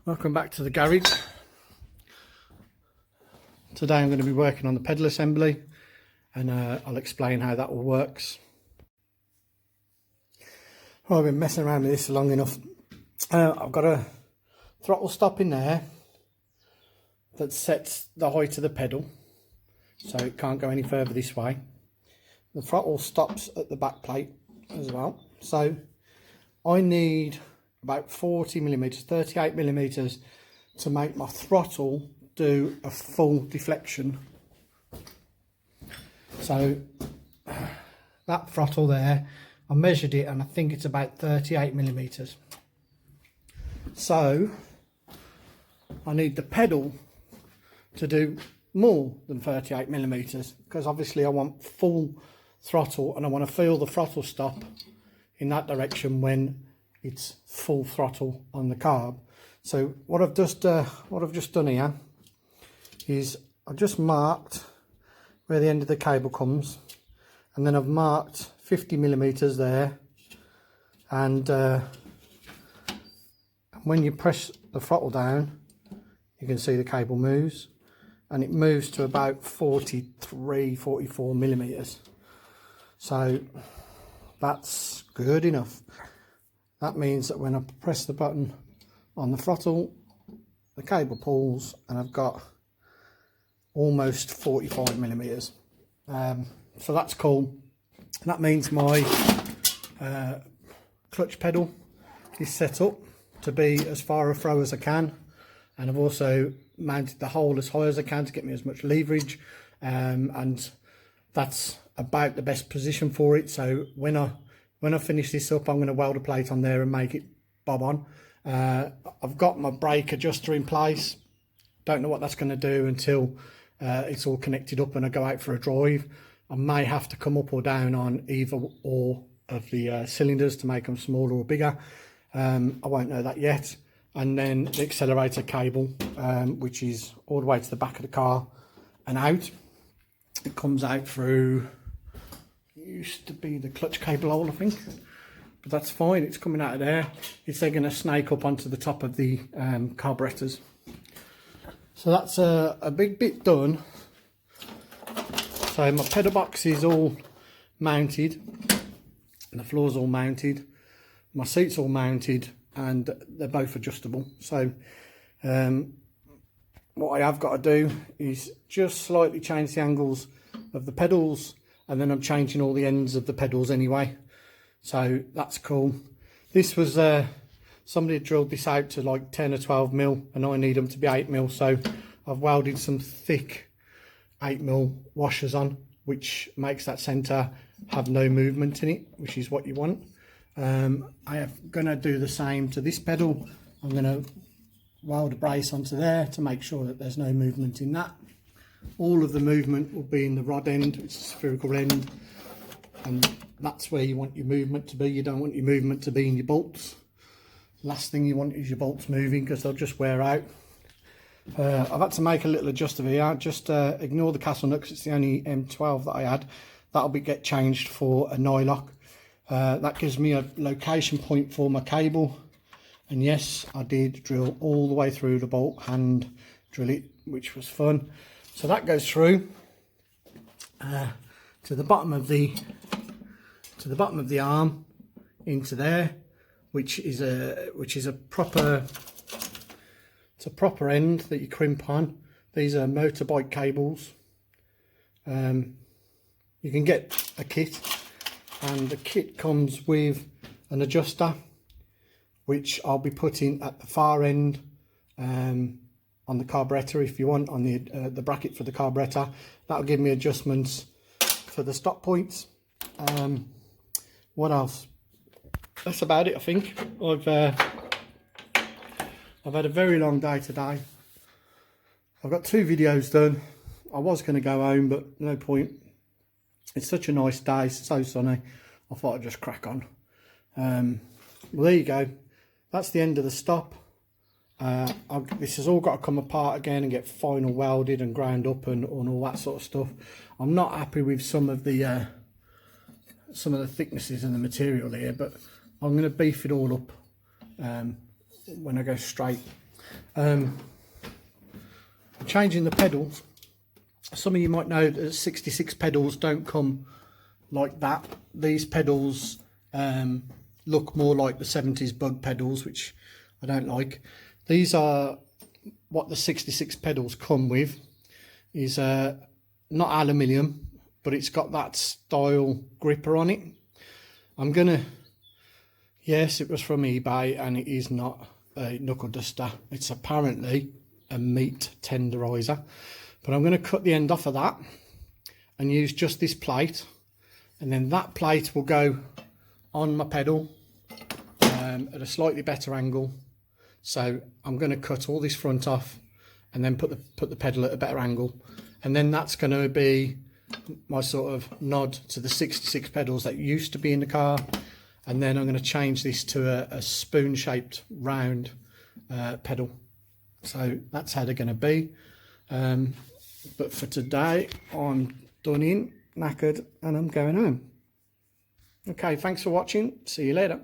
Welcome back to the garage. Today I'm going to be working on the pedal assembly, and I'll explain how that all works. Well, I've been messing around with this long enough. I've got a throttle stop in there that sets the height of the pedal, so it can't go any further this way. The throttle stops at the back plate as well, so I need about 40mm, 38mm to make my throttle do a full deflection. So that throttle there, I measured it and I think it's about 38mm. So I need the pedal to do more than 38mm, because obviously I want full throttle and I want to feel the throttle stop in that direction when it's full throttle on the carb. So what I've just done here is I've just marked where the end of the cable comes, and then I've marked 50mm there, and when you press the throttle down you can see the cable moves, and it moves to about 44mm. So that's good enough. That means that when I press the button on the throttle, the cable pulls and I've got almost 45mm. So that's cool. That means my clutch pedal is set up to be as far a throw as I can, and I've also mounted the hole as high as I can to get me as much leverage, and that's about the best position for it. So when I finish this up, I'm going to weld a plate on there and make it bob on. I've got my brake adjuster in place. Don't know what that's going to do until it's all connected up and I go out for a drive. I may have to come up or down on either or of the cylinders to make them smaller or bigger. I won't know that yet. And then the accelerator cable, which is all the way to the back of the car and out. It comes out through, used to be the clutch cable hole, I think, but that's fine. It's coming out of there. It's then going to snake up onto the top of the carburetors. So that's a big bit done. So my pedal box is all mounted, and the floor's all mounted, my seat's all mounted, and they're both adjustable. So what I have got to do is just slightly change the angles of the pedals, and then I'm changing all the ends of the pedals anyway. So that's cool. This was somebody drilled this out to like 10 or 12mm, and I need them to be 8mm, so I've welded some thick 8mm washers on, which makes that centre have no movement in it, which is what you want. I am going to do the same to this pedal. I'm going to weld a brace onto there to make sure that there's no movement in that. All of the movement will be in the rod end, which is a spherical end, and that's where you want your movement to be. You don't want your movement to be in your bolts. Last thing you want is your bolts moving, because they'll just wear out. I've had to make a little adjuster here. Just ignore the castle nut, because it's the only M12 that I had. That'll get changed for a nylock. That gives me a location point for my cable, and yes, I did drill all the way through the bolt, hand drill it, which was fun. So that goes through to the bottom of the arm into there, which is a proper, it's a proper end that you crimp on. These are motorbike cables. You can get a kit, and the kit comes with an adjuster, which I'll be putting at the far end on the carburetor, if you want, on the bracket for the carburetor. That'll give me adjustments for the stop points. What else? That's about it, I think. I've had a very long day today. I've got 2 videos done. I was going to go home, but no point. It's such a nice day, so sunny. I thought I'd just crack on. Well, there you go. That's the end of the stop. This has all got to come apart again and get final welded and ground up and all that sort of stuff. I'm not happy with some of the thicknesses and the material here, but I'm going to beef it all up when I go straight. Changing the pedals. Some of you might know that 66 pedals don't come like that. These pedals look more like the 70s bug pedals, which I don't like. These are what the 66 pedals come with. Is not aluminium, but it's got that style gripper on it. I'm gonna, yes, it was from eBay, and it is not a knuckle duster. It's apparently a meat tenderizer, but I'm going to cut the end off of that and use just this plate, and then that plate will go on my pedal at a slightly better angle. So I'm going to cut all this front off and then put the pedal at a better angle, and then that's going to be my sort of nod to the 66 pedals that used to be in the car. And then I'm going to change this to a spoon shaped round pedal. So that's how they're going to be. But for today, I'm done in, knackered, and I'm going home. Okay, thanks for watching. See you later.